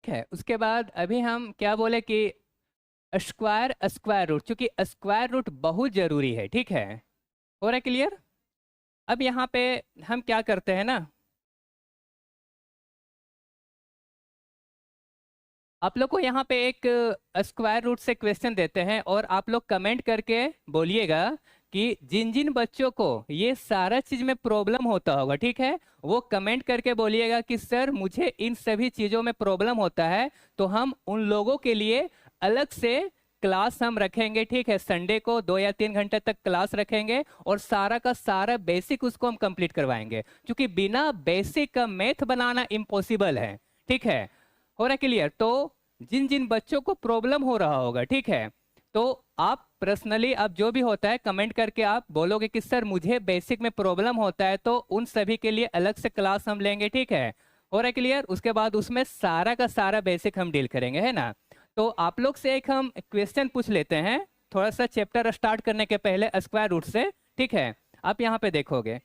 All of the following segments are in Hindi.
ठीक है। उसके बाद अभी हम क्या बोले कि स्क्वायर रूट, क्योंकि स्क्वायर रूट बहुत जरूरी है। ठीक है, हो रहा है क्लियर? अब यहाँ पे हम क्या करते हैं ना, आप लोग को यहाँ पे एक स्क्वायर रूट से क्वेश्चन देते हैं और आप लोग कमेंट करके बोलिएगा कि जिन जिन बच्चों को ये सारा चीज में प्रॉब्लम होता होगा, ठीक है, वो कमेंट करके बोलिएगा कि सर मुझे इन सभी चीजों में प्रॉब्लम होता है। तो हम उन लोगों के लिए अलग से क्लास हम रखेंगे। ठीक है, संडे को 2 या 3 घंटे तक क्लास रखेंगे और सारा का सारा बेसिक उसको हम कंप्लीट करवाएंगे, क्योंकि बिना बेसिक का मैथ बनाना इम्पॉसिबल है। ठीक है, हो रहा है क्लियर? तो जिन जिन बच्चों को प्रॉब्लम हो रहा होगा, ठीक है, तो आप पर्सनली, आप जो भी होता है कमेंट करके आप बोलोगे कि सर मुझे बेसिक में प्रॉब्लम होता है, तो उन सभी के लिए अलग से क्लास हम लेंगे। ठीक है, हो रहा है क्लियर? उसके बाद उसमें सारा का सारा बेसिक हम डील करेंगे, है ना? तो आप लोग से एक हम क्वेश्चन पूछ लेते हैं थोड़ा सा चैप्टर स्टार्ट करने के पहले स्क्वायर रूट से। ठीक है, आप यहाँ पे देखोगे,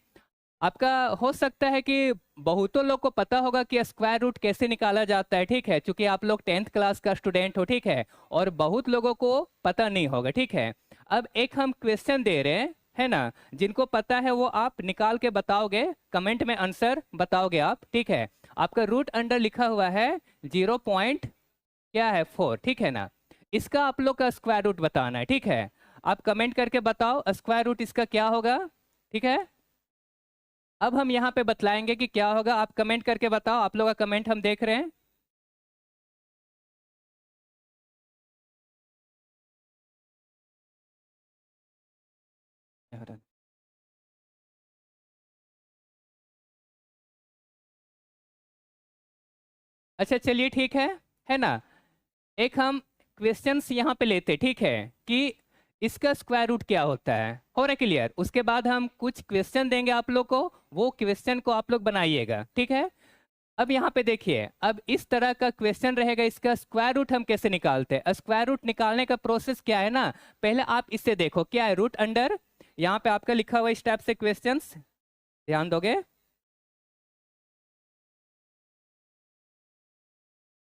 आपका हो सकता है कि बहुतों लोग को पता होगा कि स्क्वायर रूट कैसे निकाला जाता है। ठीक है, क्योंकि आप लोग 10th क्लास का स्टूडेंट हो। ठीक है, और बहुत लोगों को पता नहीं होगा। ठीक है, अब एक हम क्वेश्चन दे रहे हैं, है ना? जिनको पता है वो आप निकाल के बताओगे, कमेंट में आंसर बताओगे आप। ठीक है, आपका रूट अंडर लिखा हुआ है 0 पॉइंट क्या है 4। ठीक है ना? इसका आप लोग का स्क्वायर रूट बताना है। ठीक है, आप कमेंट करके बताओ स्क्वायर रूट इसका क्या होगा। ठीक है, अब हम यहाँ पे बतलाएंगे कि क्या होगा। आप कमेंट करके बताओ, आप लोग का कमेंट हम देख रहे हैं। अच्छा चलिए ठीक है ना? एक हम क्वेश्चंस यहाँ पे लेते, ठीक है, कि इसका स्क्वायर रूट क्या होता है। हो रहा है क्लियर? उसके बाद हम कुछ क्वेश्चन देंगे आप लोग को, वो क्वेश्चन को आप लोग बनाइएगा। ठीक है, अब यहाँ पे देखिए, अब इस तरह का क्वेश्चन रहेगा, इसका स्क्वायर रूट हम कैसे निकालते हैं। स्क्वायर रूट निकालने का प्रोसेस क्या है ना, पहले आप इससे देखो क्या है रूट अंडर, यहाँ पे आपका लिखा हुआ इस टाइप से क्वेश्चंस, ध्यान दोगे,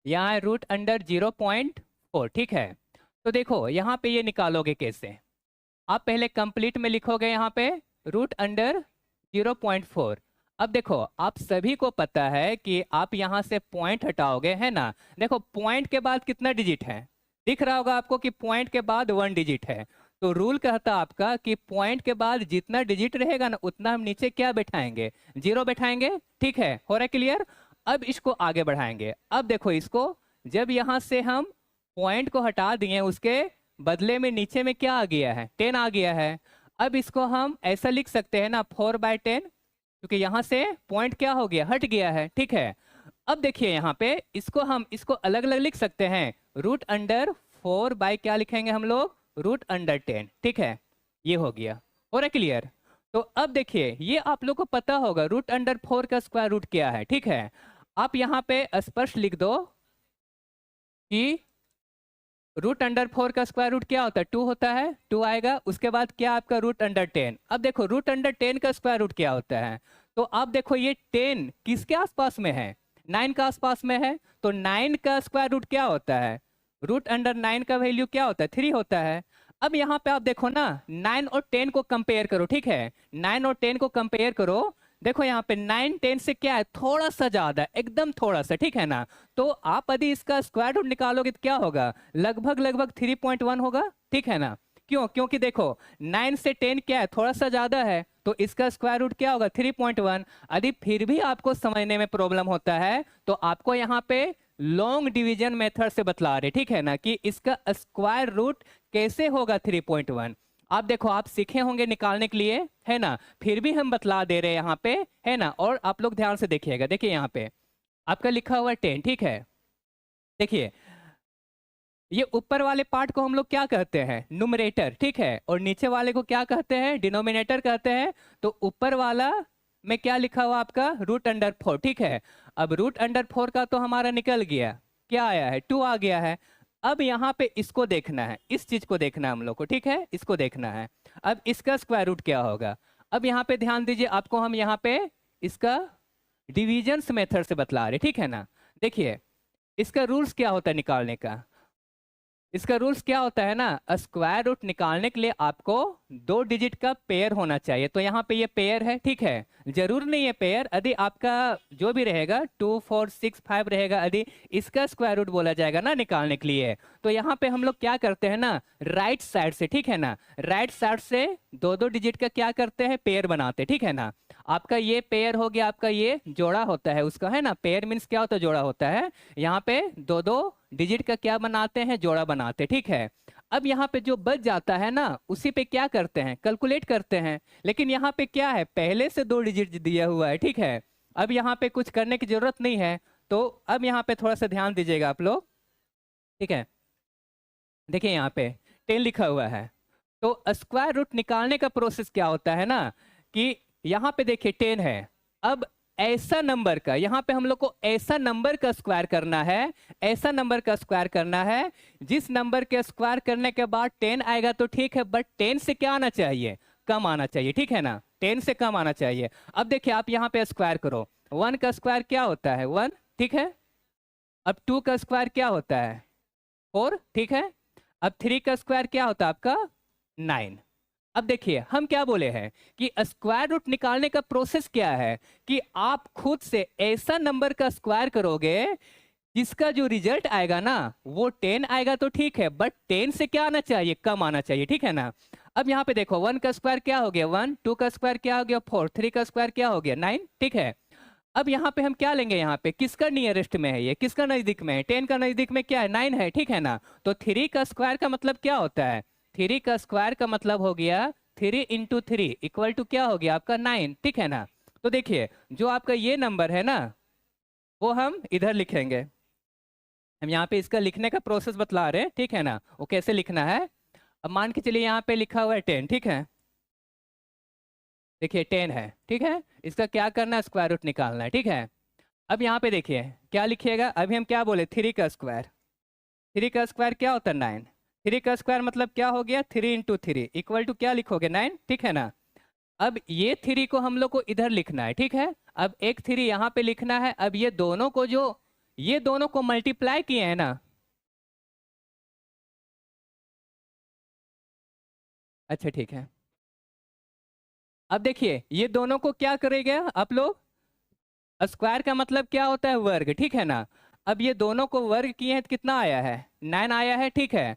यहाँ है रूट अंडर 0.4। ठीक है, तो देखो यहाँ पे ये निकालोगे कैसे। आप पहले कंप्लीट में लिखोगे यहाँ पे रूट अंडर 0.4। अब देखो आप सभी को पता है कि आप यहाँ से पॉइंट हटाओगे, है ना? देखो पॉइंट के बाद कितना डिजिट है, दिख रहा होगा आपको कि पॉइंट के बाद 1 डिजिट है। तो रूल कहता आपका कि पॉइंट के बाद जितना डिजिट रहेगा ना, उतना हम नीचे क्या बैठाएंगे, 0 बैठाएंगे। ठीक है, हो रहा है क्लियर? अब इसको आगे बढ़ाएंगे। अब देखो इसको, जब यहाँ से हम पॉइंट को हटा दिए, उसके बदले में नीचे में क्या आ गया है, 10 आ गया है। अब इसको हम ऐसा लिख सकते हैं ना 4/10, क्योंकि यहाँ से पॉइंट क्या हो गया, हट गया है। ठीक है, अब देखिए यहाँ पे इसको हम इसको अलग अलग लिख सकते हैं, रूट अंडर 4 बाय क्या लिखेंगे हम लोग, रूट अंडर 10। ठीक है, ये हो गया। हो रहा क्लियर? तो अब देखिए ये आप लोग को पता होगा रूट अंडर 4 का स्क्वायर रूट क्या है। ठीक है, आप यहाँ पे स्पष्ट लिख दो कि रूट अंडर 4 का स्क्वायर रूट क्या होता है, 2 होता है, 2 आएगा। उसके बाद क्या आपका रूट अंडर 10। अब देखो रूट अंडर 10 का स्क्वायर रूट क्या होता है, तो आप देखो ये 10 किसके आसपास में है, 9 का आसपास में है। तो 9 का स्क्वायर रूट क्या होता है, रूट अंडर 9 का वैल्यू क्या होता है, 3 होता है। अब यहाँ पे आप देखो ना 9 और 10 को कंपेयर करो। ठीक है, 9 और 10 को कंपेयर करो, देखो यहाँ पे 9 10 से क्या है, थोड़ा सा ज्यादा, एकदम थोड़ा सा। ठीक है ना? तो आप यदि इसका स्क्वायर रूट निकालोगे तो क्या होगा, लगभग लगभग 3.1 होगा। ठीक है ना? क्यों? क्योंकि देखो 9 से 10 क्या है, थोड़ा सा ज्यादा है, तो इसका स्क्वायर रूट क्या होगा, 3.1। यदि फिर भी आपको समझने में प्रॉब्लम होता है तो आपको यहाँ पे लॉन्ग डिवीजन मेथड से बतला रहे, ठीक है ना, कि इसका स्क्वायर रूट कैसे होगा 3.1। आप देखो आप सीखे होंगे निकालने के लिए, है ना? फिर भी हम बतला दे रहे हैं यहाँ पे, है ना? और आप लोग ध्यान से देखिएगा, देखिए यहाँ पे आपका लिखा हुआ 10। ठीक है, देखिए ये ऊपर वाले पार्ट को हम लोग क्या कहते हैं, नुमरेटर। ठीक है, और नीचे वाले को क्या कहते हैं, डिनोमिनेटर कहते हैं। तो ऊपर वाला में क्या लिखा हुआ आपका, रूट अंडर 4। ठीक है, अब रूट अंडर 4 का तो हमारा निकल गया, क्या आया है, 2 आ गया है। अब यहाँ पे इसको देखना है, इस चीज को देखना है हम लोग को। ठीक है, इसको देखना है, अब इसका स्क्वायर रूट क्या होगा। अब यहाँ पे ध्यान दीजिए, आपको हम यहाँ पे इसका डिविजन्स मेथड से बतला रहे, ठीक है ना? देखिए इसका रूल्स क्या होता है निकालने का? इसका रूल्स क्या होता है ना, स्क्वायर रूट निकालने के लिए आपको 2 डिजिट का पेयर होना चाहिए। तो यहाँ पे ये पेयर है, ठीक है। जरूर नहीं है पेयर, यदि आपका जो भी रहेगा 2 4 6 5 रहेगा, यदि इसका स्क्वायर रूट बोला जाएगा ना निकालने के लिए, तो यहाँ पे हम लोग क्या करते हैं ना, राइट साइड से, ठीक है ना, राइट साइड से 2 2 डिजिट का क्या करते हैं, पेयर बनाते हैं, ठीक है ना। आपका ये पेयर हो गया, आपका ये जोड़ा होता है उसका, है ना। पेयर मीन्स क्या होता है, जोड़ा होता है। यहाँ पे 2 2 डिजिट का क्या बनाते हैं, जोड़ा बनाते हैं, ठीक है। अब यहाँ पे जो बच जाता है ना, उसी पे क्या करते हैं, कैलकुलेट करते हैं। लेकिन यहाँ पे क्या है, पहले से 2 डिजिट दिया हुआ है, ठीक है। अब यहाँ पे कुछ करने की जरूरत नहीं है। तो अब यहाँ पे थोड़ा सा ध्यान दीजिएगा आप लोग, ठीक है। देखिए यहाँ पे 10 लिखा हुआ है। तो स्क्वायर रूट निकालने का प्रोसेस क्या होता है ना, कि यहाँ पे देखिए 10 है। अब ऐसा नंबर का, यहाँ पे हम लोग को ऐसा नंबर का स्क्वायर करना है, ऐसा नंबर का स्क्वायर करना है जिस नंबर के स्क्वायर करने के बाद 10 आएगा तो ठीक है, बट 10 से क्या आना चाहिए, कम आना चाहिए, ठीक है ना। 10 से कम आना चाहिए। अब देखिए आप यहाँ पे स्क्वायर करो, 1 का स्क्वायर क्या होता है, 1, ठीक है। अब 2 का स्क्वायर क्या होता है, 4, ठीक है। अब 3 का स्क्वायर क्या होता है आपका, 9। अब देखिए हम क्या बोले हैं कि स्क्वायर रूट निकालने का प्रोसेस क्या है, कि आप खुद से ऐसा नंबर का स्क्वायर करोगे जिसका जो रिजल्ट आएगा ना वो 10 आएगा तो ठीक है, बट 10 से क्या आना चाहिए, कम आना चाहिए, ठीक है ना। अब यहाँ पे देखो 1 का स्क्वायर क्या हो गया, 1, 2 का स्क्वायर क्या हो गया, 4, 3 का स्क्वायर क्या हो गया, 9, ठीक है। अब यहाँ पे हम क्या लेंगे, यहाँ पे किसका नियरेस्ट में है, ये किसका नजदीक में है, 10 का नजदीक में क्या है, 9 है, ठीक है ना। तो 3 का स्क्वायर का मतलब क्या होता है, 3 का स्क्वायर का मतलब हो गया 3 इंटू 3 इक्वल टू क्या हो गया आपका 9, ठीक है ना। तो देखिए जो आपका ये नंबर है ना वो हम इधर लिखेंगे। हम यहाँ पे इसका लिखने का प्रोसेस बतला रहे हैं, ठीक है ना, वो कैसे लिखना है। अब मान के चलिए यहाँ पे लिखा हुआ है 10, ठीक है। देखिए 10 है, ठीक है। इसका क्या करना है, स्क्वायर रूट निकालना है, ठीक है। अब यहाँ पे देखिए क्या लिखिएगा, अभी हम क्या बोले, 3 का स्क्वायर, 3 का स्क्वायर क्या होता है, 9। 3 का स्क्वायर मतलब क्या हो गया, 3 इंटू 3 इक्वल टू क्या लिखोगे, 9, ठीक है ना। अब ये 3 को हम लोग को इधर लिखना है, ठीक है। अब एक 3 यहाँ पे लिखना है। अब ये दोनों को जो, ये दोनों को मल्टीप्लाई किए हैं ना, अच्छा ठीक है। अब देखिए ये दोनों को क्या करेगा आप लोग, स्क्वायर का मतलब क्या होता है, वर्ग, ठीक है ना। अब ये दोनों को वर्ग किए हैं तो कितना आया है, 9 आया है, ठीक है।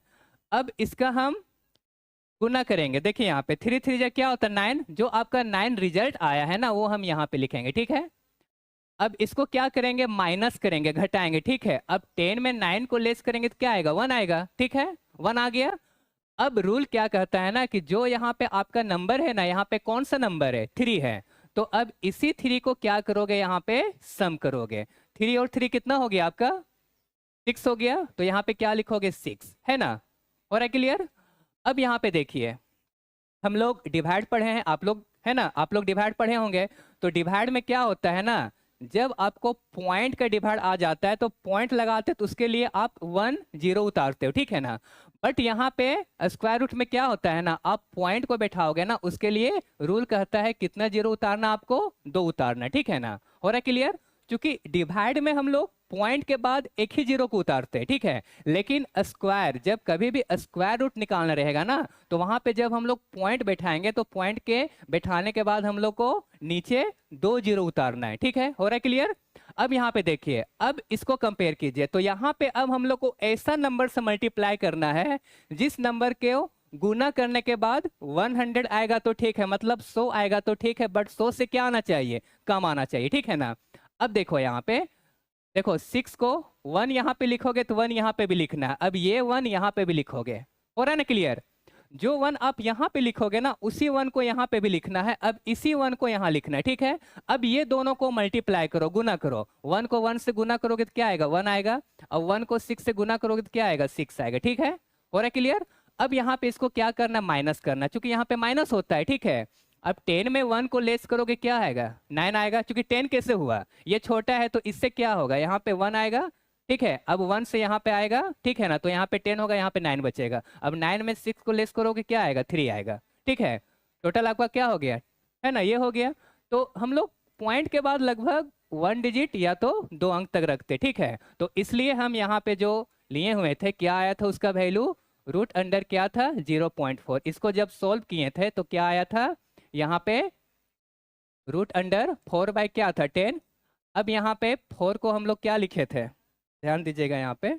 अब इसका हम गुना करेंगे। देखिए यहाँ पे 3 3 जा क्या होता है 9, जो आपका 9 रिजल्ट आया है ना वो हम यहाँ पे लिखेंगे, ठीक है। अब इसको क्या करेंगे, माइनस करेंगे, घटाएंगे, ठीक है। अब 10 में 9 को लेस करेंगे तो क्या आएगा, 1 आएगा, ठीक है, 1 आ गया। अब रूल क्या कहता है ना कि जो यहाँ पे आपका नंबर है ना, यहाँ पे कौन सा नंबर है, 3 है। तो अब इसी 3 को क्या करोगे, यहाँ पे सम करोगे। 3 और 3 कितना हो गया आपका, 6 हो गया। तो यहाँ पे क्या लिखोगे, 6, है ना। हो रहा है क्लियर। अब यहाँ पे देखिए हम लोग डिवाइड पढ़े हैं, आप लोग है ना, आप लोग डिवाइड पढ़े होंगे। तो डिवाइड में क्या होता है ना, जब आपको पॉइंट का डिवाइड आ जाता है तो पॉइंट लगाते तो उसके लिए आप 1 0 उतारते हो, ठीक है ना। बट यहाँ पे स्क्वायर रूट में क्या होता है ना, आप पॉइंट को बैठाओगे ना उसके लिए रूल कहता है कितना 0 उतारना, आपको 2 उतारना, ठीक है ना। हो रहा है क्लियर। क्योंकि डिवाइड में हम लोग पॉइंट के बाद एक ही 0 को उतारते हैं, ठीक है। लेकिन स्क्वायर, जब कभी भी स्क्वायर रूट निकालना रहेगा ना तो वहां पे जब हम लोग पॉइंट बैठाएंगे तो पॉइंट के बैठाने के बाद हम लोग को नीचे 2 0 उतारना है, ठीक है। हो रहा है क्लियर। अब यहाँ पे देखिए, अब इसको कंपेयर कीजिए। तो यहाँ पे अब हम लोग को ऐसा नंबर से मल्टीप्लाई करना है जिस नंबर के गुना करने के बाद 100 आएगा तो ठीक है, मतलब 100 आएगा तो ठीक है, बट 100 से क्या आना चाहिए, कम आना चाहिए, ठीक है ना। अब देखो यहाँ पे, देखो 6 को 1 यहाँ पे लिखोगे तो 1 यहाँ पे भी लिखना है। अब ये 1 यहाँ पे भी लिखोगे, हो रहा है ना क्लियर। जो 1 आप यहाँ पे लिखोगे ना उसी 1 को यहाँ पे भी लिखना है। अब इसी 1 को यहाँ लिखना है, ठीक है। अब ये दोनों को मल्टीप्लाई करो, गुना करो। 1 को 1 से गुना करोगे तो क्या आएगा, 1 आएगा। अब 1 को 6 से गुना करोगे तो क्या आएगा, 6 आएगा, ठीक है। हो रहा है क्लियर। अब यहाँ पे इसको क्या करना, माइनस करना, क्योंकि यहाँ पे माइनस होता है, ठीक है। अब 10 में 1 को लेस करोगे क्या आएगा, 9 आएगा। क्योंकि 10 कैसे हुआ, ये छोटा है तो इससे क्या होगा, यहाँ पे 1 आएगा, ठीक है। अब 1 से यहाँ पे आएगा, ठीक है ना, तो यहाँ पे 10 होगा, यहाँ पे 9 बचेगा। अब 9 में 6 को लेस करोगे क्या आएगा, 3 आएगा, ठीक है। टोटल आपका क्या हो गया, है ना, ये हो गया। तो हम लोग पॉइंट के बाद लगभग 1 डिजिट या तो 2 अंक तक रखते, ठीक है। तो इसलिए हम यहाँ पे जो लिए हुए थे, क्या आया था उसका वैल्यू, रूट अंडर क्या था 0.4। इसको जब सोल्व किए थे तो क्या आया था यहाँ पे, रूट अंडर 4 बाई क्या था 10। अब यहाँ पे 4 को हम लोग क्या लिखे थे, ध्यान दीजिएगा यहाँ पे,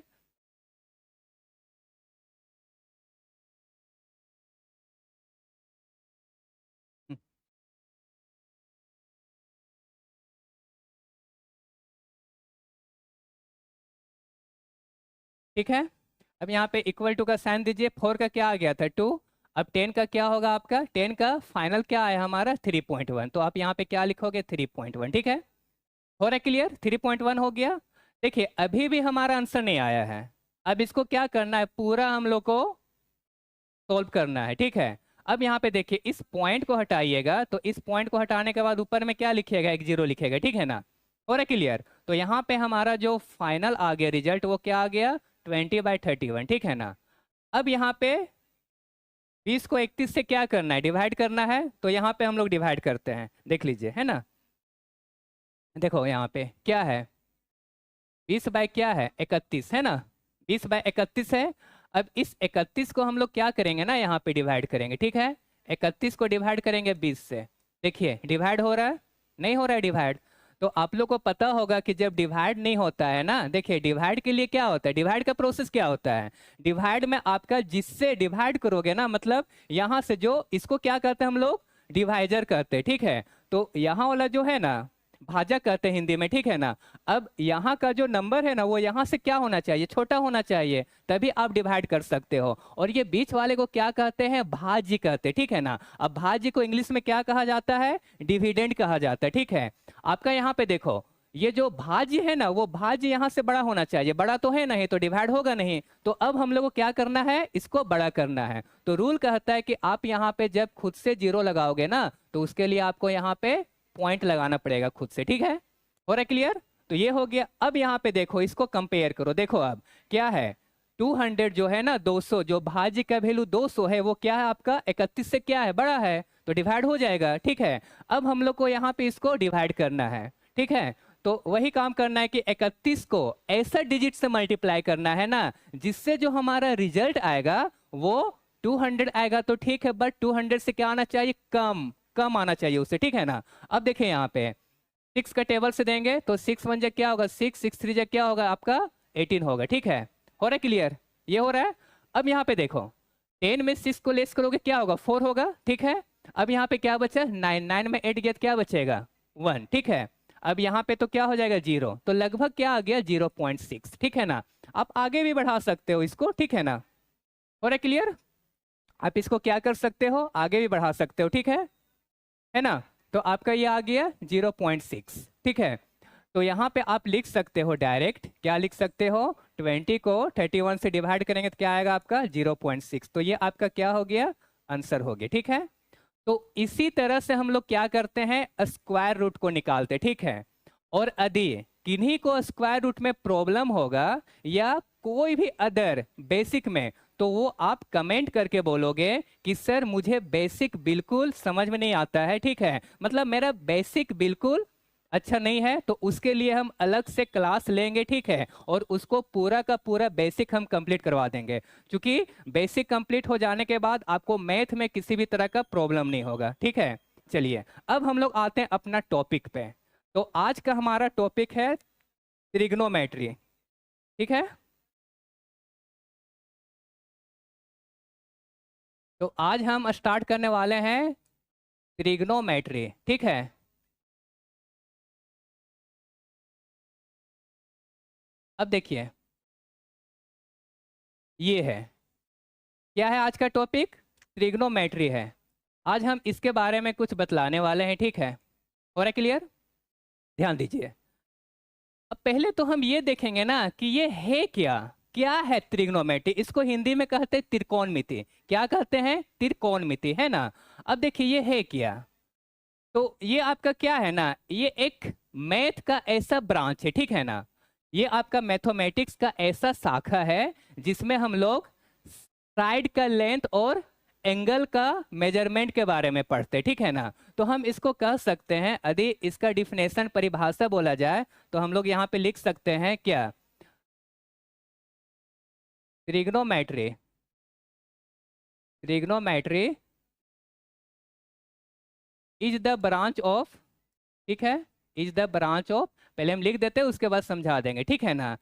ठीक है। अब यहाँ पे इक्वल टू का साइन दीजिए, 4 का क्या आ गया था 2। अब 10 का क्या होगा आपका, 10 का फाइनल क्या आया हमारा 3.1, तो आप यहाँ पे क्या लिखोगे 3.1, ठीक है। हो रहा है क्लियर, 3.1 हो गया। देखिए अभी भी हमारा आंसर नहीं आया है, अब इसको क्या करना है, पूरा हम लोग को सोल्व करना है, ठीक है। अब यहाँ पे देखिए इस पॉइंट को हटाइएगा, तो इस पॉइंट को हटाने के बाद ऊपर में क्या लिखिएगा, एक जीरो लिखेगा, ठीक है ना। हो रहा है क्लियर, तो यहाँ पे हमारा जो फाइनल आ गया रिजल्ट वो क्या आ गया 20/31, ठीक है ना। अब यहाँ पे 20 को 31 से क्या करना है, डिवाइड करना है, तो यहाँ पे हम लोग डिवाइड करते हैं, देख लीजिए, है ना। देखो यहाँ पे क्या है, 20 बाय क्या है 31, है ना, 20/31 है। अब इस 31 को हम लोग क्या करेंगे ना, यहाँ पे डिवाइड करेंगे, ठीक है। 31 को डिवाइड करेंगे 20 से, देखिए डिवाइड हो रहा है, नहीं हो रहा है डिवाइड। तो आप लोग को पता होगा कि जब डिवाइड नहीं होता है ना, देखिए डिवाइड के लिए क्या होता है, डिवाइड का प्रोसेस क्या होता है, डिवाइड में आपका जिससे डिवाइड करोगे ना, मतलब यहाँ से जो इसको क्या कहते हैं हम लोग, डिवाइजर कहते हैं, ठीक है। तो यहाँ वाला जो है ना भाजक कहते हैं हिंदी में, ठीक है ना। अब यहाँ का जो नंबर है ना वो यहाँ से क्या होना चाहिए, छोटा होना चाहिए, तभी आप डिवाइड कर सकते हो। और ये बीच वाले को क्या कहते हैं, भाज्य कहते हैं, ठीक है ना। अब भाज्य को इंग्लिश में क्या कहा जाता है, डिविडेंड कहा जाता है, ठीक है। आपका यहाँ पे देखो ये जो भाज्य है ना, वो भाज्य यहाँ से बड़ा होना चाहिए, बड़ा तो है नहीं तो डिवाइड होगा नहीं। तो अब हम लोग को क्या करना है, इसको बड़ा करना है। तो रूल कहता है कि आप यहाँ पे जब खुद से जीरो लगाओगे ना, तो उसके लिए आपको यहाँ पे पॉइंट लगाना पड़ेगा खुद से, ठीक है। हो रहा है क्लियर, तो ये हो गया। अब यहाँ पे देखो इसको कंपेयर करो, देखो अब क्या है, 200 जो है ना 200, जो भाज्य का वैल्यू 200 है वो क्या है आपका 31 से क्या है, बड़ा है, तो डिवाइड हो जाएगा, ठीक है। अब हम लोग को यहाँ पे इसको डिवाइड करना है, ठीक है। तो वही काम करना है कि 31 को ऐसा डिजिट से मल्टीप्लाई करना है ना जिससे जो हमारा रिजल्ट आएगा वो 200 आएगा, तो ठीक है, बट 200 से क्या आना चाहिए, कम कम आना चाहिए उससे, ठीक है ना। अब देखिए यहाँ पे 6 का टेबल से देंगे तो 6 1 जा क्या होगा 6, 6 3 जा क्या होगा आपका 18 होगा, ठीक है। हो रहा है क्लियर, ये हो रहा है। अब यहाँ पे देखो 10 में 6 को लेस करोगे क्या होगा 4 होगा, ठीक है। अब यहाँ पे क्या बचा 9, 9 में 8 गया क्या बचेगा 1, ठीक है। अब यहाँ पे तो क्या हो जाएगा 0, तो लगभग क्या आ गया 0.6, ठीक है ना। आप आगे भी बढ़ा सकते हो इसको, ठीक है ना। हो रहा है क्लियर, आप इसको क्या कर सकते हो, आगे भी बढ़ा सकते हो, ठीक है ना। तो आपका ये आ गया 0.6, ठीक है। तो यहाँ पे आप लिख सकते हो डायरेक्ट, क्या लिख सकते हो, 20 को 31 से डिवाइड करेंगे तो क्या आएगा आपका 0.6, तो ये आपका क्या हो गया आंसर हो गया, ठीक है। तो इसी तरह से हम लोग क्या करते हैं, स्क्वायर रूट को निकालते, ठीक है। और यदि किन्हीं को स्क्वायर रूट में प्रॉब्लम होगा या कोई भी अदर बेसिक में, तो वो आप कमेंट करके बोलोगे कि सर मुझे बेसिक बिल्कुल समझ में नहीं आता है, ठीक है, मतलब मेरा बेसिक बिल्कुल अच्छा नहीं है, तो उसके लिए हम अलग से क्लास लेंगे, ठीक है, और उसको पूरा का पूरा बेसिक हम कंप्लीट करवा देंगे। क्योंकि बेसिक कंप्लीट हो जाने के बाद आपको मैथ में किसी भी तरह का प्रॉब्लम नहीं होगा, ठीक है। चलिए अब हम लोग आते हैं अपना टॉपिक पे। तो आज का हमारा टॉपिक है ट्रिग्नोमेट्री, ठीक है। तो आज हम स्टार्ट करने वाले हैं ट्रिग्नोमेट्री, ठीक है। अब देखिए ये है, क्या है आज का टॉपिक, ट्रिग्नोमेट्री है। आज हम इसके बारे में कुछ बतलाने वाले हैं, ठीक है। हो रहा है क्लियर, ध्यान दीजिए। अब पहले तो हम ये देखेंगे ना कि ये है क्या, क्या है ट्रिग्नोमेट्री, इसको हिंदी में कहते हैं त्रिकोणमिति, क्या कहते हैं त्रिकोणमिति, है ना। अब देखिए ये है क्या, तो ये आपका क्या है ना, ये एक मैथ का ऐसा ब्रांच है, ठीक है ना। ये आपका मैथमेटिक्स का ऐसा शाखा है जिसमें हम लोग साइड का लेंथ और एंगल का मेजरमेंट के बारे में पढ़ते, ठीक है ना। तो हम इसको कह सकते हैं, यदि इसका डिफिनेशन परिभाषा बोला जाए तो हम लोग यहाँ पे लिख सकते हैं क्या, trigonometry, trigonometry is the branch of, ठीक है, इज द ब्रांच ऑफ, पहले हम लिख देते हैं उसके बाद समझा देंगे, ठीक है ना।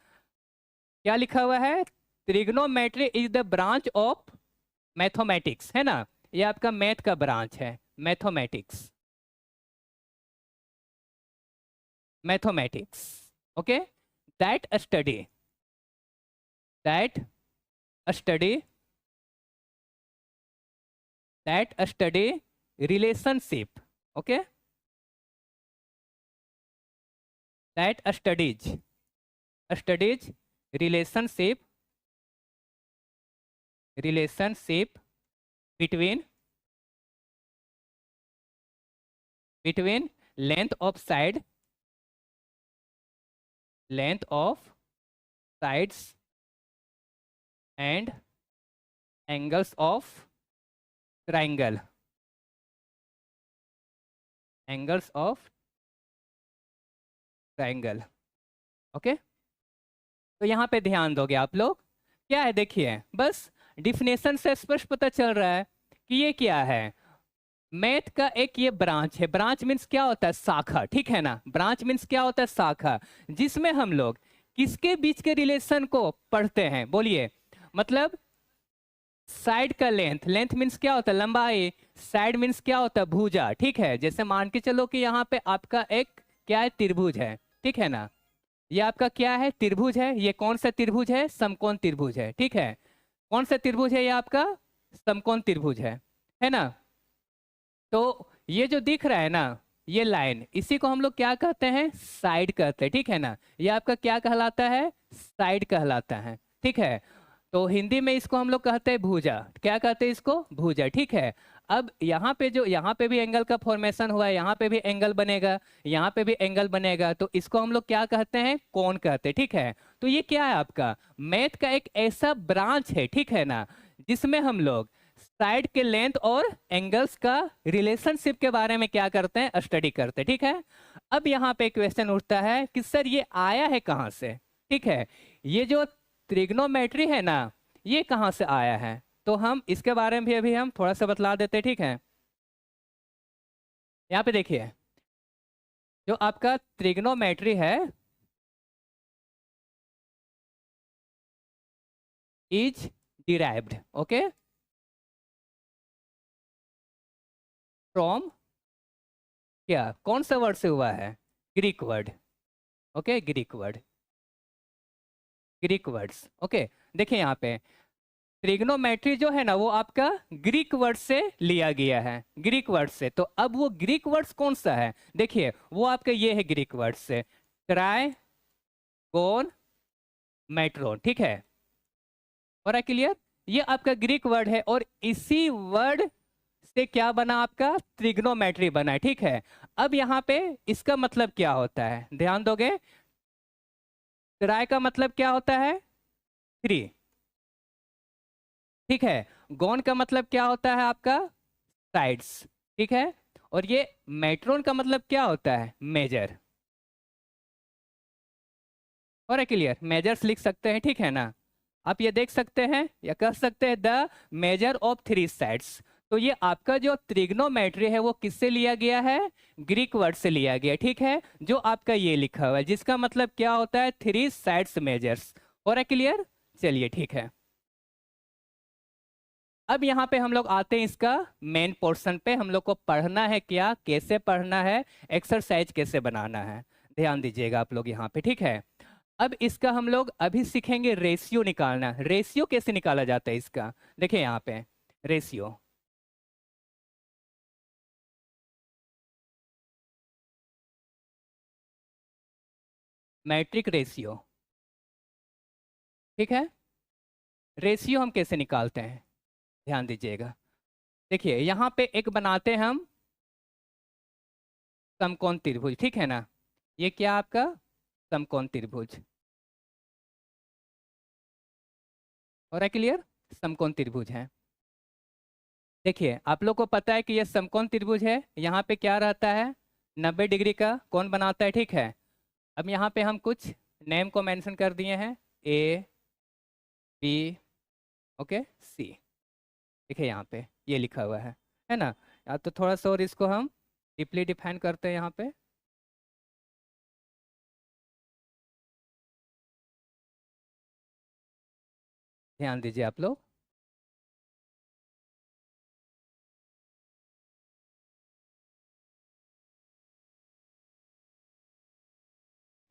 क्या लिखा हुआ है, trigonometry is the branch of mathematics, है ना, ये आपका मैथ का ब्रांच है, mathematics, mathematics, okay, that study, that study, that study relationship, okay, that studies relationship, relationship between, between length of side, length of sides and angles of triangle, angles of triangle, okay. तो यहाँ पे ध्यान दोगे आप लोग, क्या है देखिए, बस डिफिनेशन से स्पष्ट पता चल रहा है कि ये क्या है, मैथ का एक ये ब्रांच है, ब्रांच मीन्स क्या होता है, शाखा, ठीक है ना, ब्रांच मीन्स क्या होता है, शाखा, जिसमें हम लोग किसके बीच के रिलेशन को पढ़ते हैं, बोलिए, मतलब साइड का लेंथ, लेंथ मीन्स क्या होता है, लंबाई, साइड मीन्स क्या होता है, भुजा, ठीक है, जैसे मान के चलो कि यहाँ पे आपका एक क्या है, त्रिभुज है, ठीक है ना, ये आपका क्या है, त्रिभुज है, ये कौन सा त्रिभुज है, समकोण त्रिभुज है, ठीक है, कौन सा त्रिभुज है, ये आपका समकोण त्रिभुज है ना। तो ये जो दिख रहा है ना, ये लाइन, इसी को हम लोग क्या कहते हैं, साइड कहते हैं, ठीक है ना, ये आपका क्या कहलाता है, साइड कहलाता है, ठीक है। तो हिंदी में इसको हम लोग कहते हैं भुजा, क्या कहते हैं इसको, भुजा, ठीक है। अब यहाँ पे जो, यहाँ पे भी एंगल का फॉर्मेशन हुआ है, यहाँ पे भी एंगल बनेगा, यहाँ पे भी एंगल बनेगा, तो इसको हम लोग क्या कहते हैं, कोण कहते हैं, ठीक है। तो ये क्या है, आपका मैथ का एक ऐसा ब्रांच है, ठीक है ना, जिसमें हम लोग साइड के लेंथ और एंगल्स का रिलेशनशिप के बारे में क्या करते हैं, स्टडी करते हैं, ठीक है। अब यहाँ पे क्वेश्चन उठता है कि सर ये आया है कहाँ से, ठीक है, ये जो ट्रिग्नोमेट्री है ना, ये कहाँ से आया है, तो हम इसके बारे में भी अभी हम थोड़ा सा बतला देते हैं, ठीक है। यहाँ पे देखिए, जो आपका ट्रिग्नोमेट्री है इज डिराइव्ड, ओके, फ्रॉम, क्या, कौन सा वर्ड से हुआ है, Greek word, okay, Greek word, Greek words, okay. देखिए यहाँ पे ट्रिग्नोमेट्री जो है ना, वो आपका ग्रीक वर्ड से लिया गया है, ग्रीक वर्ड से। तो अब वो ग्रीक वर्ड्स कौन सा है, देखिए वो आपका ये है ग्रीक वर्ड से, ट्राई गोन मेट्रोन, ठीक है, और क्लियर, ये आपका ग्रीक वर्ड है, और इसी वर्ड से क्या बना, आपका ट्रिग्नोमेट्री बना है, ठीक है। अब यहाँ पे इसका मतलब क्या होता है, ध्यान दोगे, ट्राई का मतलब क्या होता है, थ्री, ठीक है, गॉन का मतलब क्या होता है, आपका साइड्स, ठीक है, और ये मेट्रोन का मतलब क्या होता है, मेजर, और क्लियर, मेजर्स लिख सकते हैं, ठीक है ना। आप ये देख सकते हैं या कह सकते हैं the measure of three sides. तो ये आपका जो ट्रिग्नोमेट्री है वो किससे लिया गया है, ग्रीक वर्ड से लिया गया, ठीक है, जो आपका ये लिखा हुआ है, जिसका मतलब क्या होता है, थ्री साइड्स मेजर्स, और क्लियर, चलिए ठीक है। अब यहाँ पे हम लोग आते हैं इसका मेन पोर्शन पे, हम लोग को पढ़ना है क्या, कैसे पढ़ना है, एक्सरसाइज कैसे बनाना है, ध्यान दीजिएगा आप लोग यहाँ पे, ठीक है। अब इसका हम लोग अभी सीखेंगे रेशियो निकालना, रेशियो कैसे निकाला जाता है इसका, देखिए यहाँ पे रेशियो, मैट्रिक रेशियो, ठीक है, रेशियो हम कैसे निकालते हैं, ध्यान दीजिएगा। देखिए यहाँ पे एक बनाते हैं हम समकोण त्रिभुज, ठीक है ना, ये क्या आपका समकोण त्रिभुज, और क्लियर, समकोण त्रिभुज है। देखिए आप लोग को पता है कि ये समकोण त्रिभुज है, यहाँ पे क्या रहता है, 90 डिग्री का कोण बनाता है, ठीक है। अब यहाँ पे हम कुछ नेम को मेंशन कर दिए हैं, ए बी ओके सी। देखिए यहाँ पे ये लिखा हुआ है ना। तो थोड़ा सा और इसको हम डीपली डिफाइन करते हैं यहाँ पे। ध्यान दीजिए आप लोग।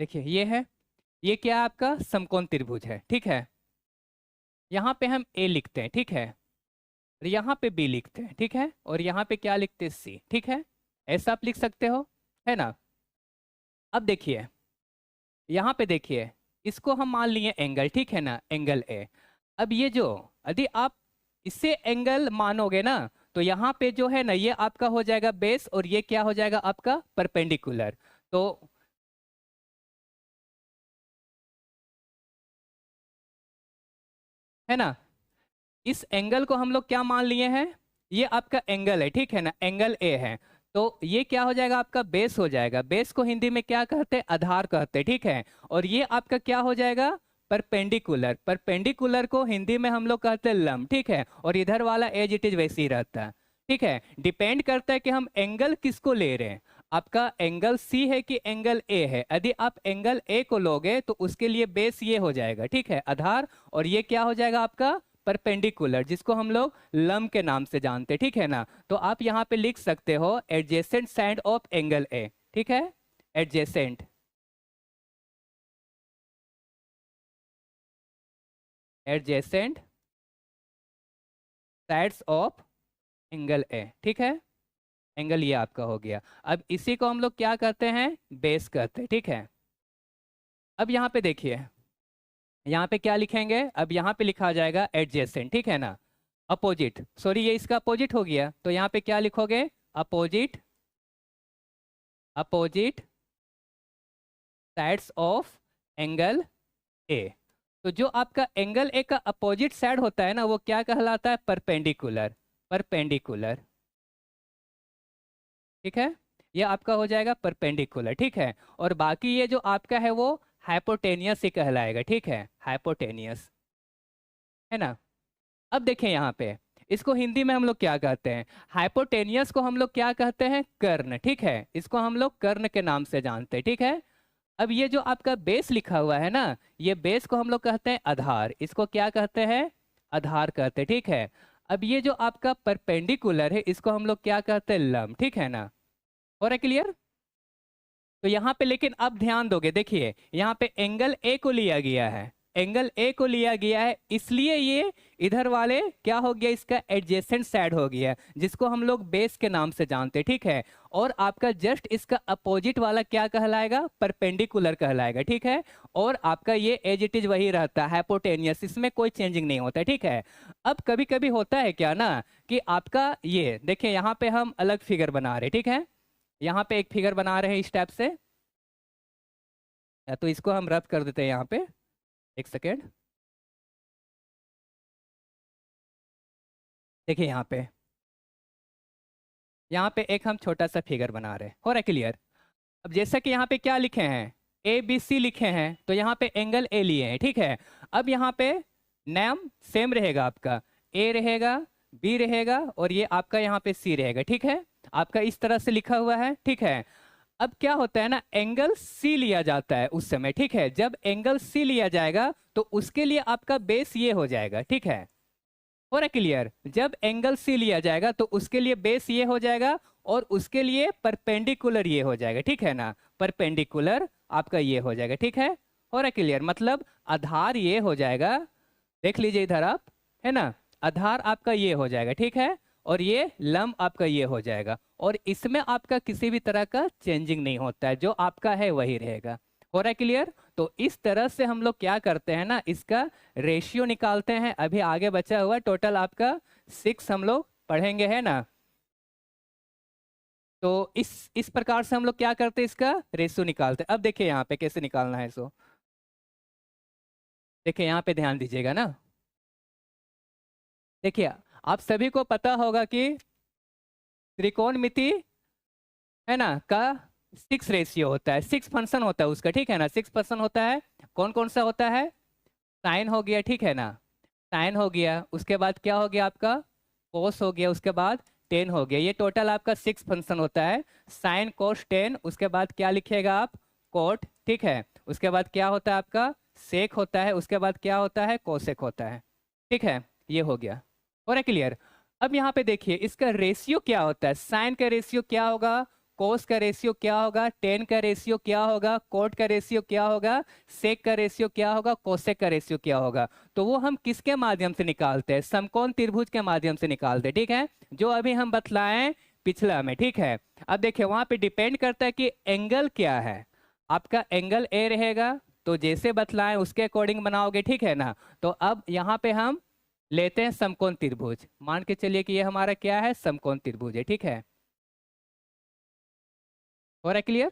देखिए ये है, ये क्या है आपका समकोण त्रिभुज है, ठीक है। यहाँ पे हम ए लिखते हैं, ठीक है, और यहाँ पे बी लिखते हैं, ठीक है, और यहाँ पे क्या लिखते हैं, सी, ठीक है। ऐसा आप लिख सकते हो, है ना। अब देखिए यहाँ पे देखिए, इसको हम मान लिए एंगल, ठीक है ना, एंगल ए। अब ये जो, यदि आप इससे एंगल मानोगे ना, तो यहाँ पे जो है ना ये आपका हो जाएगा बेस, और ये क्या हो जाएगा आपका परपेंडिकुलर। तो है ना, इस एंगल को हम लोग क्या मान लिए हैं, ये आपका एंगल है, ठीक है ना, एंगल ए है। तो ये क्या हो जाएगा आपका बेस हो जाएगा। बेस को हिंदी में क्या कहते हैं, आधार कहते हैं, ठीक है। और ये आपका क्या हो जाएगा, परपेंडिकुलर। परपेंडिकुलर को हिंदी में हम लोग कहते हैं लंब, ठीक है। और इधर वाला एज इट इज वैसे ही रहता है, ठीक है। डिपेंड करता है कि हम एंगल किसको ले रहे हैं। आपका एंगल सी है कि एंगल ए है। यदि आप एंगल ए को लोगे तो उसके लिए बेस ये हो जाएगा, ठीक है, आधार। और ये क्या हो जाएगा आपका परपेंडिकुलर, जिसको हम लोग लंब के नाम से जानते हैं, ठीक है ना। तो आप यहाँ पे लिख सकते हो adjacent side of angle A, ठीक है, adjacent, adjacent sides of angle A, ठीक है। एंगल ये आपका हो गया। अब इसी को हम लोग क्या कहते हैं, बेस कहते हैं, ठीक है। अब यहाँ पे देखिए, यहाँ पे क्या लिखेंगे, अब यहाँ पे लिखा जाएगा एडजेसेंट, ठीक है ना। अपोजिट, सॉरी ये इसका अपोजिट हो गया, तो यहाँ पे क्या लिखोगे, opposite, opposite sides of angle A. तो जो आपका एंगल ए का अपोजिट साइड होता है ना, वो क्या कहलाता है, परपेंडिकुलर, परपेंडिकुलर, ठीक है। ये आपका हो जाएगा परपेंडिकुलर, ठीक है। और बाकी ये जो आपका है वो हाइपोटेनियस ही कहलाएगा, ठीक है, हाइपोटेनियस, है ना। अब देखें यहाँ पे, इसको हिंदी में हम लोग क्या कहते हैं, हाइपोटेनियस को हम लोग क्या कहते हैं, कर्ण, ठीक है। इसको हम लोग कर्ण के नाम से जानते हैं, ठीक है। अब ये जो आपका बेस लिखा हुआ है ना, ये बेस को हम लोग कहते हैं आधार। इसको क्या कहते हैं, आधार कहते हैं, ठीक है। अब ये जो आपका परपेंडिकुलर है, इसको हम लोग क्या कहते हैं, लंब, ठीक है ना। हो रहा है क्लियर। तो यहाँ पे लेकिन अब ध्यान दोगे, देखिए यहाँ पे एंगल ए को लिया गया है, एंगल ए को लिया गया है, इसलिए ये इधर वाले क्या हो गया, इसका एडजेसेंट साइड हो गया, जिसको हम लोग बेस के नाम से जानते हैं, ठीक है। और आपका जस्ट इसका अपोजिट वाला क्या कहलाएगा, परपेंडिकुलर कहलाएगा, ठीक है। और आपका ये एज इट इज वही रहता है, हाइपोटेनियस, इसमें कोई चेंजिंग नहीं होता है, ठीक है। अब कभी कभी होता है क्या ना, कि आपका ये देखिए यहाँ पे हम अलग फिगर बना रहे, ठीक है। यहाँ पे एक फिगर बना रहे हैं इस टाइप से, या तो इसको हम रब कर देते हैं यहाँ पे, एक सेकेंड। देखिए यहाँ पे एक हम छोटा सा फिगर बना रहे हैं, हो रहा है क्लियर। अब जैसा कि यहाँ पे क्या लिखे हैं, ए बी सी लिखे हैं, तो यहाँ पे एंगल ए लिए हैं, ठीक है। अब यहाँ पे नाम सेम रहेगा, आपका ए रहेगा, बी रहेगा, और ये आपका यहाँ पे सी रहेगा, ठीक है। आपका इस तरह से लिखा हुआ है, ठीक है। अब क्या होता है ना, एंगल सी लिया जाता है उस समय, ठीक है। जब एंगल सी लिया जाएगा तो उसके लिए आपका बेस ये हो जाएगा, ठीक है। हो रहा क्लियर, जब एंगल सी लिया जाएगा तो उसके लिए बेस ये हो जाएगा, और उसके लिए परपेंडिकुलर ये हो जाएगा, ठीक है ना। परपेंडिकुलर आपका ये हो जाएगा, ठीक है। हो रहा क्लियर, मतलब आधार ये हो जाएगा, देख लीजिए इधर आप, है ना, आधार आपका ये हो जाएगा, ठीक है। और ये लंब आपका ये हो जाएगा, और इसमें आपका किसी भी तरह का चेंजिंग नहीं होता है, जो आपका है वही रहेगा। हो रहा है क्लियर। तो इस तरह से हम लोग क्या करते हैं ना, इसका रेशियो निकालते हैं। अभी आगे बचा हुआ टोटल आपका 6 हम लोग पढ़ेंगे, है ना। तो इस प्रकार से हम लोग क्या करते हैं, इसका रेशियो निकालते हैं। अब देखिए यहाँ पे कैसे निकालना है इसको, देखिए यहाँ पे ध्यान दीजिएगा ना। देखिए आप सभी को पता होगा कि त्रिकोणमिति है ना का 6 रेशियो होता है, 6 फंक्शन होता है उसका, ठीक है ना। 6 फंक्शन होता है, कौन कौन सा होता है? साइन हो गया, ठीक है ना, साइन हो गया, उसके बाद क्या हो गया आपका? कोस हो गया, उसके बाद टेन हो गया। ये टोटल आपका 6 फंक्शन होता है, साइन कोस टेन। उसके बाद क्या लिखिएगा आप? कोट, ठीक है। उसके बाद क्या होता है आपका? सेक होता है। उसके बाद क्या होता है? कोसेक होता है, ठीक है। ये हो गया, हो रहा है क्लियर? अब यहाँ पे देखिए इसका रेशियो क्या होता है। साइन का रेशियो क्या होगा, कोस का रेशियो क्या होगा, टेन का रेशियो क्या होगा, कोट का रेशियो क्या होगा, सेक का रेशियो क्या होगा, कोसेक का रेशियो क्या होगा। तो वो हम किसके माध्यम से निकालते हैं? समकोण त्रिभुज के माध्यम से निकालते हैं, ठीक है, जो अभी हम बतलाएं पिछला में, ठीक है। अब देखिए वहां पे डिपेंड करता है कि एंगल क्या है। आपका एंगल ए रहेगा तो जैसे बतलाएं उसके अकॉर्डिंग बनाओगे, ठीक है ना। तो अब यहाँ पे हम लेते हैं समकोण त्रिभुज। मान के चलिए कि ये हमारा क्या है? समकोण त्रिभुज है, ठीक है। हो रहा है क्लियर?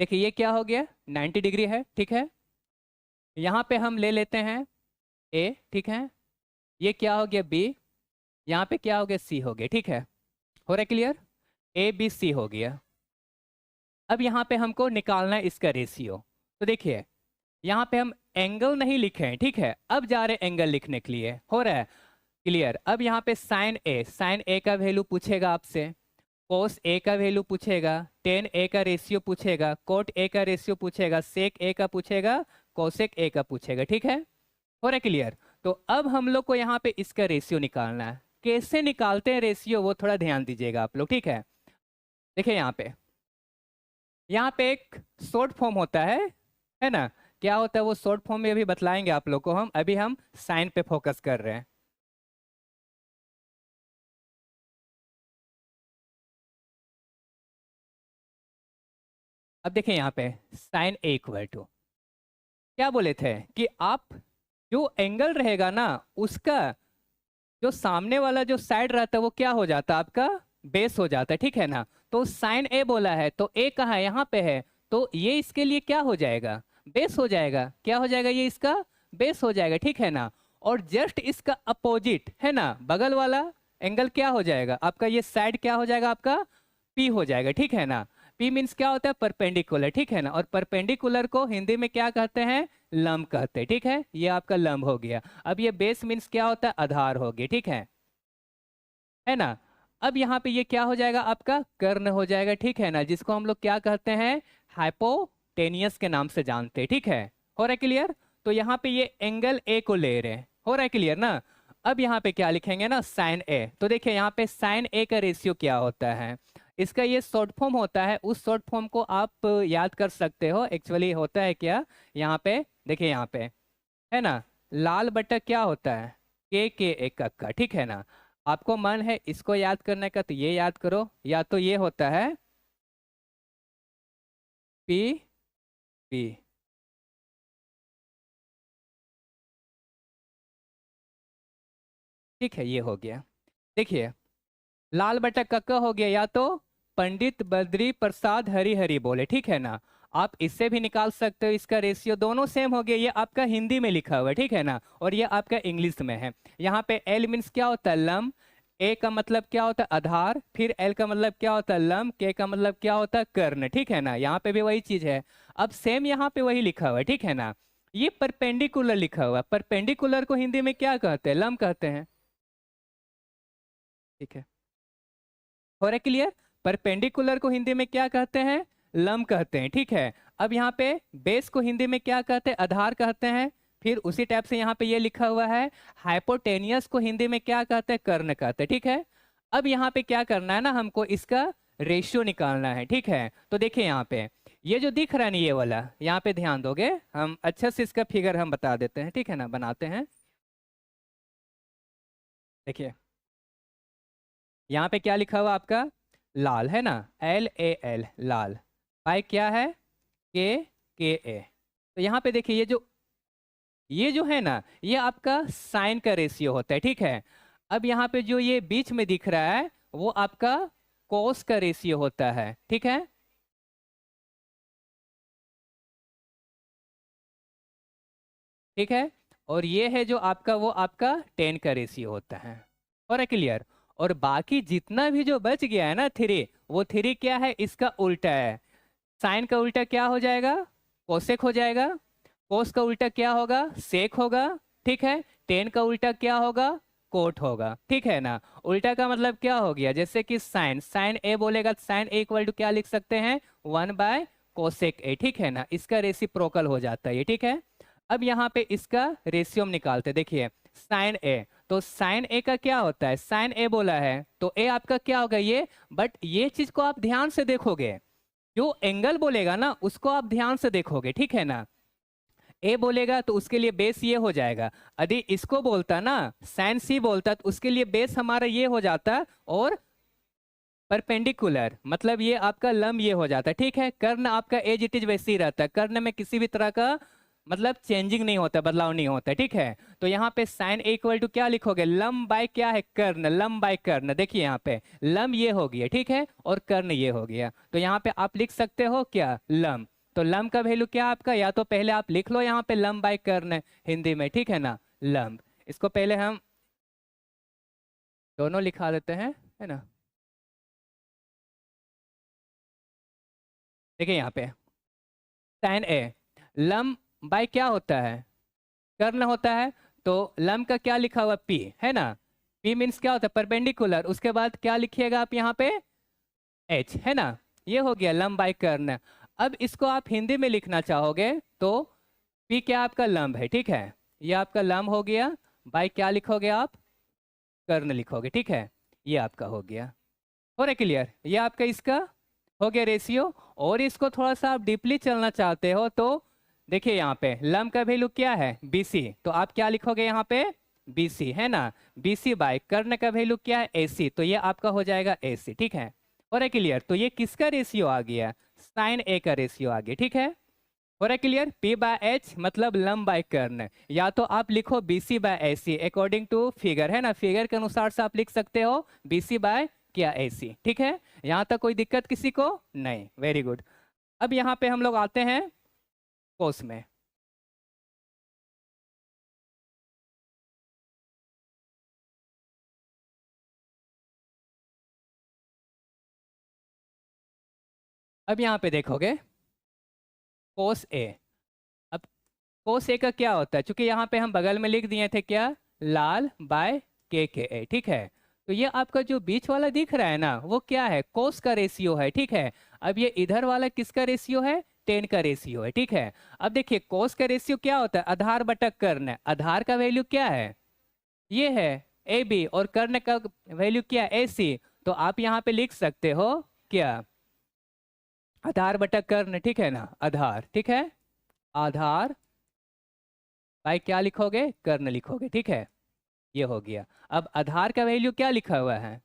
देखिए ये क्या हो गया? 90 डिग्री है, ठीक है। यहाँ पे हम ले लेते हैं ए, ठीक है। ये क्या हो गया? बी। यहाँ पे क्या हो गया? सी हो गया, ठीक है। हो रहा है क्लियर? ए बी सी हो गया। अब यहाँ पे हमको निकालना है इसका रेशियो। तो देखिए यहाँ पे हम एंगल नहीं लिखे हैं, ठीक है, अब जा रहे एंगल लिखने के लिए। हो रहा है क्लियर? अब यहाँ पे साइन ए का वैल्यू पूछेगा आपसे, कोस ए का वैल्यू पूछेगा, टेन ए का रेशियो पूछेगा, कोट ए का रेशियो पूछेगा, सेक ए का पूछेगा, कोसेक ए का पूछेगा, ठीक है। हो रहा है क्लियर? तो अब हम लोग को यहाँ पे इसका रेशियो निकालना है। कैसे निकालते हैं रेशियो वो थोड़ा ध्यान दीजिएगा आप लोग, ठीक है। देखिए यहाँ पे एक शॉर्ट फॉर्म होता है ना। क्या होता है वो शॉर्ट फॉर्म में अभी बतलाएंगे आप लोग को हम, अभी हम साइन पे फोकस कर रहे हैं। अब देखिए यहाँ पे साइन ए इक्वल टू क्या बोले थे कि आप जो एंगल रहेगा ना उसका जो सामने वाला जो साइड रहता है वो क्या हो जाता है? आपका बेस हो जाता है, ठीक है ना। तो साइन ए बोला है तो ए कहाँ है? यहाँ पे है। तो ये इसके लिए क्या हो जाएगा? बेस हो जाएगा। क्या हो जाएगा? ये इसका बेस हो जाएगा, ठीक है ना। और जस्ट इसका अपोजिट है ना बगल वाला एंगल क्या हो जाएगा आपका? ये साइड क्या हो जाएगा आपका? पी हो जाएगा, ठीक है ना। पी मीन्स क्या होता है? परपेंडिकुलर, ठीक है ना। और परपेंडिकुलर को हिंदी में क्या कहते हैं? लंब कहते हैं, ठीक है। ये आपका लंब हो गया। अब ये बेस मीन्स क्या होता है? आधार हो गया, ठीक है ना। अब यहाँ पे ये क्या हो जाएगा? आपका कर्ण हो जाएगा, ठीक है ना, जिसको हम लोग क्या कहते हैं? हाइपोटेनियस के नाम से जानते हैं, ठीक है। हो रहा है क्लियर? तो यहाँ पे ये एंगल ए को ले रहे हैं। हो रहा है क्लियर ना? अब यहाँ पे क्या लिखेंगे ना? साइन ए। तो देखिए यहाँ पे साइन ए का रेशियो क्या होता है? इसका ये शॉर्ट फॉर्म होता है, उस शॉर्ट फॉर्म को आप याद कर सकते हो। एक्चुअली होता है क्या यहाँ पे? देखिए यहाँ पे है ना, लाल बटा क्या होता है? के एक का, ठीक है ना। आपको मन है इसको याद करने का तो ये याद करो, या तो ये होता है पी पी, ठीक है। ये हो गया। देखिए लाल बटा कक्का हो गया, या तो पंडित बद्री प्रसाद हरि हरि बोले, ठीक है ना। आप इससे भी निकाल सकते हो इसका रेशियो, दोनों सेम हो गया। ये आपका हिंदी में लिखा हुआ है, ठीक है ना, और ये आपका इंग्लिश में है। यहाँ पे एल मीन्स क्या होता है? लंब। ए का मतलब क्या होता है? आधार। फिर एल का मतलब क्या होता है? लंब। के का मतलब क्या होता है? कर्ण, ठीक है ना। यहाँ पे भी वही चीज है। अब सेम यहाँ पे वही लिखा हुआ है, ठीक है ना। ये परपेंडिकुलर लिखा हुआ है। परपेंडिकुलर को हिंदी में क्या कहते हैं? लंब कहते हैं, ठीक है। हो रहा है क्लियर? परपेंडिकुलर को हिंदी में क्या कहते हैं? लंब कहते हैं, ठीक है। अब यहाँ पे बेस को हिंदी में क्या कहते हैं? आधार कहते हैं। फिर उसी टाइप से यहाँ पे ये लिखा हुआ है हाइपोटेनियस को हिंदी में क्या कहते हैं? कर्ण कहते हैं, ठीक है। अब यहाँ पे क्या करना है ना, हमको इसका रेशियो निकालना है, ठीक है। तो देखिए यहाँ पे ये जो दिख रहा है ना ये वाला, यहाँ पे ध्यान दोगे, हम अच्छे से इसका फिगर हम बता देते हैं, ठीक है ना, बनाते हैं। देखिए यहाँ पे क्या लिखा हुआ आपका? लाल है ना, LAL लाल, बाय क्या है? के ए। तो यहाँ पे देखिए ये जो है ना ये आपका साइन का रेशियो होता है, ठीक है। अब यहाँ पे जो ये बीच में दिख रहा है वो आपका कोस का रेशियो होता है, ठीक है। ठीक है, और ये है जो आपका वो आपका टेन का रेशियो होता है। और क्लियर। और बाकी जितना भी जो बच गया है ना थ्री, वो थ्री क्या है, इसका उल्टा है। साइन का उल्टा क्या हो जाएगा, कोसेक हो जाएगा। कोस का उल्टा क्या होगा, सेक होगा। ठीक है। टेन का उल्टा क्या होगा, कोट होगा। ठीक है ना। उल्टा का मतलब क्या हो गया, जैसे कि साइन, साइन ए बोलेगा, साइन ए इक्वल टू क्या लिख सकते हैं, 1 बाय कोसेक ए। ठीक है ना, इसका रेसिप्रोकल हो जाता है ये। ठीक है। अब यहाँ पे इसका रेशियो हम निकालते हैं। देखिए साइन ए, तो साइन ए का क्या होता है, साइन ए बोला है तो ए आपका क्या होगा ये। बट ये चीज को आप ध्यान से देखोगे, जो एंगल बोलेगा ना उसको आप ध्यान से देखोगे। ठीक है ना। ए बोलेगा तो उसके लिए बेस ये हो जाएगा। यदि इसको बोलता ना, साइन सी बोलता, तो उसके लिए बेस हमारा ये हो जाता, और परपेंडिकुलर मतलब ये आपका लंब ये हो जाता है। ठीक है। कर्ण आपका एज इट इज वैसे ही रहता है, कर्ण में किसी भी तरह का मतलब चेंजिंग नहीं होता, बदलाव नहीं होता। ठीक है। तो यहाँ पे साइन ए इक्वल टू क्या लिखोगे, लंब बाय क्या है, कर्ण, लंब बाय कर्ण। देखिए यहाँ पे लंब ये हो गया, ठीक है, और कर्ण ये हो गया। तो यहाँ पे आप लिख सकते हो क्या, लंब। तो लंब का वैल्यू क्या आपका, या तो पहले आप लिख लो यहाँ पे लंब बाय कर्ण हिंदी में। ठीक है ना, लंब। इसको पहले हम दोनों लिखा देते हैं, है ना। देखिए यहाँ पे साइन ए, लंब बाय क्या होता है, कर्ण होता है। तो लंब का क्या लिखा हुआ, पी, है ना। पी मीन्स क्या होता है, परपेंडिकुलर। उसके बाद क्या लिखिएगा आप यहाँ पे, एच, है ना। ये हो गया लंब बाय कर्ण। अब इसको आप हिंदी में लिखना चाहोगे तो पी क्या आपका लंब है। ठीक है। ये आपका लंब हो गया, बाय क्या लिखोगे आप, कर्ण लिखोगे। ठीक है। ये आपका हो गया। हो रहा क्लियर, ये आपका इसका हो गया रेशियो। और इसको थोड़ा सा आप डीपली चलना चाहते हो तो देखिए यहाँ पे लंब का वैल्यू क्या है, BC, तो आप क्या लिखोगे यहाँ पे, BC, है ना। BC बाय कर्ण का वैल्यू क्या है, AC, तो ये आपका हो जाएगा AC। ठीक है। हो रहा क्लियर। तो ये किसका रेशियो आ गया, साइन ए का रेशियो आ गया। ठीक है। हो रहा क्लियर। P बाय एच मतलब लंब बाय कर्ण, या तो आप लिखो BC by AC according to figure, है ना, फिगर के अनुसार से आप लिख सकते हो BC बाय क्या AC। ठीक है। यहाँ तक कोई दिक्कत किसी को नहीं, वेरी गुड। अब यहाँ पे हम लोग आते हैं कोस में। अब यहाँ पे देखोगे कोस ए। अब कोस ए का क्या होता है, क्योंकि यहाँ पे हम बगल में लिख दिए थे क्या, लाल बाय के ए। ठीक है। तो ये आपका जो बीच वाला दिख रहा है ना, वो क्या है, कोस का रेशियो है। ठीक है। अब ये इधर वाला किसका रेशियो है, टेन का रेशियो है। ठीक है। अब देखिए कोस का रेशियो क्या होता है, आधार बटा कर्ण। आधार का वैल्यू क्या है, ये है AB, और कर्ण का वैल्यू क्या है, AC। तो आप यहाँ पे लिख सकते हो क्या, आधार बटा कर्ण। ठीक है ना, आधार। ठीक है। आधार भाई क्या लिखोगे, कर्ण लिखोगे। ठीक है। ये हो गया। अब आधार का वैल्यू क्या लिखा हुआ है,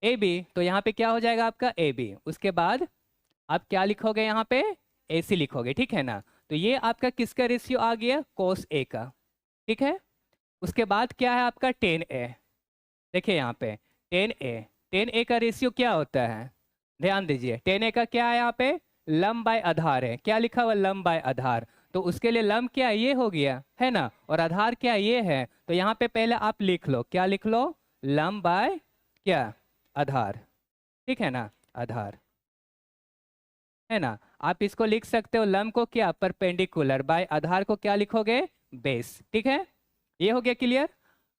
AB, तो यहाँ पे क्या हो जाएगा आपका AB। उसके बाद आप क्या लिखोगे यहाँ पे, AC लिखोगे। ठीक है ना। तो ये आपका किसका रेशियो आ गया, कोस A का। ठीक है। उसके बाद क्या है आपका 10A। देखिए यहाँ पे 10A, 10A का रेशियो क्या होता है, ध्यान दीजिए। 10A का क्या है यहाँ पे, लंब बाय आधार है। क्या लिखा हुआ, लंब बाय आधार। तो उसके लिए लंब क्या है, ये हो गया, है ना, और आधार क्या है, ये है। तो यहाँ पे पहले आप लिख लो, क्या लिख लो, लंब बाय क्या, आधार। ठीक है ना, आधार, है ना। आप इसको लिख सकते हो लंब को क्या, परपेंडिकुलर, बाय आधार को क्या लिखोगे, बेस। ठीक है। ये हो गया क्लियर।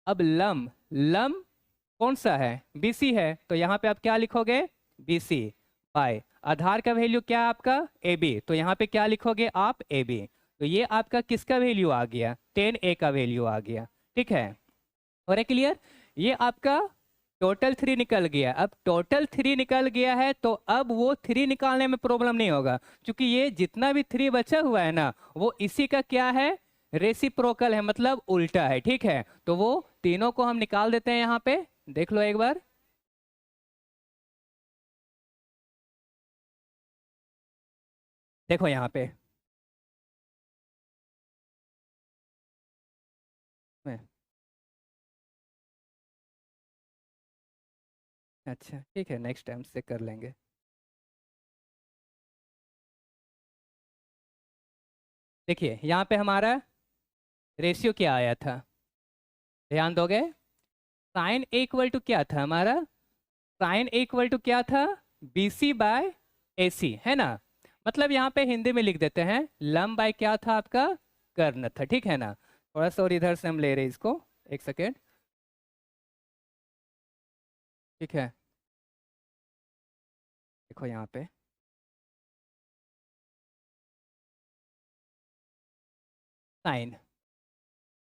अब लंब, लंब कौन सा है, BC है, तो यहाँ पे आप क्या लिखोगे, BC बाय आधार का वैल्यू क्या है आपका, AB, तो यहाँ पे क्या लिखोगे आप, AB। तो ये आपका किसका वैल्यू आ गया, 10A का वैल्यू आ गया। ठीक है। और है क्लियर। ये आपका टोटल 3 निकल गया। अब टोटल 3 निकल गया है तो अब वो 3 निकालने में प्रॉब्लम नहीं होगा, क्योंकि ये जितना भी 3 बचा हुआ है ना, वो इसी का क्या है, रेसिप्रोकल है, मतलब उल्टा है। ठीक है। तो वो तीनों को हम निकाल देते हैं यहाँ पे, देख लो एक बार। देखो यहाँ पे मैं- अच्छा ठीक है, नेक्स्ट टाइम से कर लेंगे। देखिए यहाँ पे हमारा रेशियो क्या आया था, ध्यान दोगे, साइन ए इक्वल टू क्या था हमारा, साइन ए इक्वल टू क्या था, BC बाय AC, है ना। मतलब यहाँ पे हिंदी में लिख देते हैं, लंब बाय क्या था आपका, कर्ण था, ठीक है ना। थोड़ा सा और इधर से हम ले रहे हैं इसको, एक सेकेंड, ठीक है। देखो यहाँ पे साइन,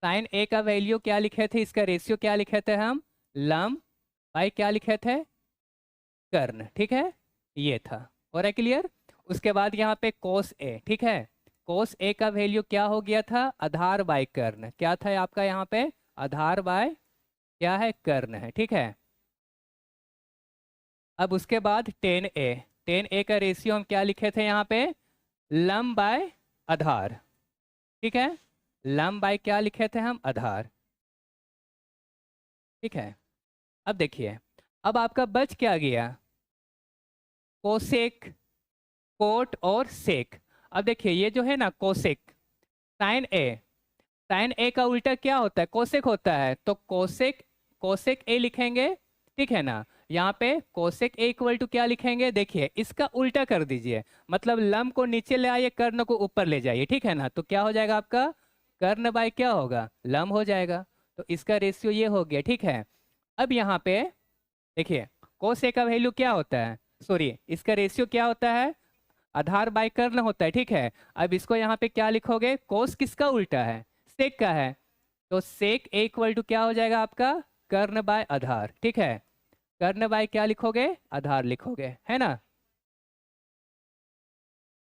साइन ए का वैल्यू क्या लिखे थे, इसका रेशियो क्या लिखे थे हम, लंब बाय क्या लिखे थे, कर्ण, ठीक है। ये था, हो रहा है क्लियर। उसके बाद यहाँ पे कोस ए, ठीक है, कोस ए का वैल्यू क्या हो गया था, आधार बाय कर्ण, क्या था आपका यहाँ पे, आधार बाय क्या है, कर्ण है, ठीक है। अब उसके बाद टेन ए, टेन ए का रेशियो हम क्या लिखे थे यहाँ पे, लंब बाय आधार, ठीक है, लंब बाय क्या लिखे थे हम, आधार, ठीक है। अब देखिए, अब आपका बच क्या गया, कोसेक, कोट और सेक। अब देखिए ये जो है ना कोसेक, साइन ए, साइन ए का उल्टा क्या होता है, कोसेक होता है, तो कोसेक, कोसेक ए लिखेंगे, ठीक है ना। यहाँ पे कोसेक ए इक्वल टू क्या लिखेंगे, देखिए इसका उल्टा कर दीजिए, मतलब लंब को नीचे ले आइए, कर्ण को ऊपर ले जाइए, ठीक है ना। तो क्या हो जाएगा आपका, कर्ण बाय क्या होगा, लंब हो जाएगा। तो इसका रेशियो ये हो गया, ठीक है। अब यहाँ पे देखिए, कोस ए का वैल्यू क्या होता है, सॉरी इसका रेशियो क्या होता है, आधार बाय कर्ण होता है, ठीक है। अब इसको यहाँ पे क्या लिखोगे, कोस किसका उल्टा है, सेक का है, तो सेक ए इक्वल टू क्या हो जाएगा आपका, कर्ण बाय आधार, ठीक है। कर्ण बाय क्या लिखोगे, आधार लिखोगे, है ना,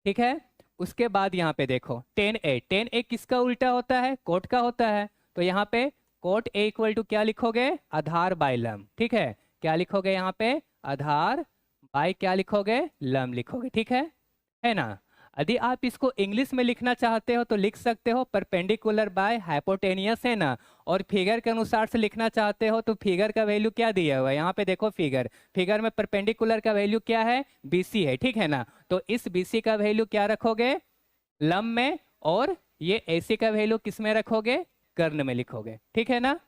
ठीक है। उसके बाद यहाँ पे देखो टेन ए, टेन ए किसका उल्टा होता है, कोट का होता है, तो यहाँ पे कोट ए इक्वल टू क्या लिखोगे, आधार बाय लंब, ठीक है। क्या लिखोगे यहाँ पे, आधार बाय क्या लिखोगे, लंब लिखोगे, ठीक है ना। यदि आप इसको इंग्लिश में लिखना चाहते हो तो लिख सकते हो, परपेंडिकुलर बाय हाइपोटेनियस, है ना। और फिगर के अनुसार से लिखना चाहते हो तो फिगर का वैल्यू क्या दिया हुआ है यहाँ पे, देखो फिगर, फिगर में परपेंडिकुलर का वैल्यू क्या है, BC है, ठीक है ना। तो इस BC का वैल्यू क्या रखोगे, लंब में, और ये AC का वैल्यू किस में रखोगे, कर्ण में लिखोगे, ठीक है ना।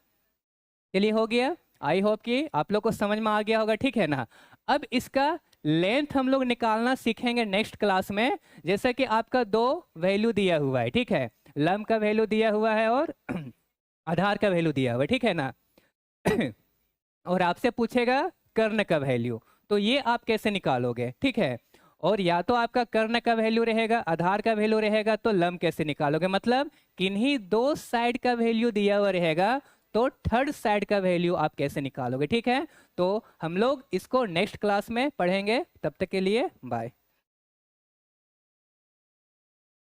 चलिए हो गया, आई होप कि आप लोग को समझ में आ गया होगा, ठीक है ना। अब इसका लेंथ हम लोग निकालना सीखेंगे नेक्स्ट क्लास में। जैसे कि आपका दो वैल्यू दिया हुआ है, ठीक है, लंब का वैल्यू दिया हुआ है और आधार का वैल्यू दिया हुआ है, ठीक है ना। और आपसे पूछेगा कर्ण का वैल्यू, तो ये आप कैसे निकालोगे, ठीक है। और या तो आपका कर्ण का वैल्यू रहेगा, आधार का वैल्यू रहेगा, तो लंब कैसे निकालोगे, मतलब किन्हीं दो साइड का वैल्यू दिया हुआ रहेगा, तो थर्ड साइड का वैल्यू आप कैसे निकालोगे, ठीक है। तो हम लोग इसको नेक्स्ट क्लास में पढ़ेंगे, तब तक के लिए बाय।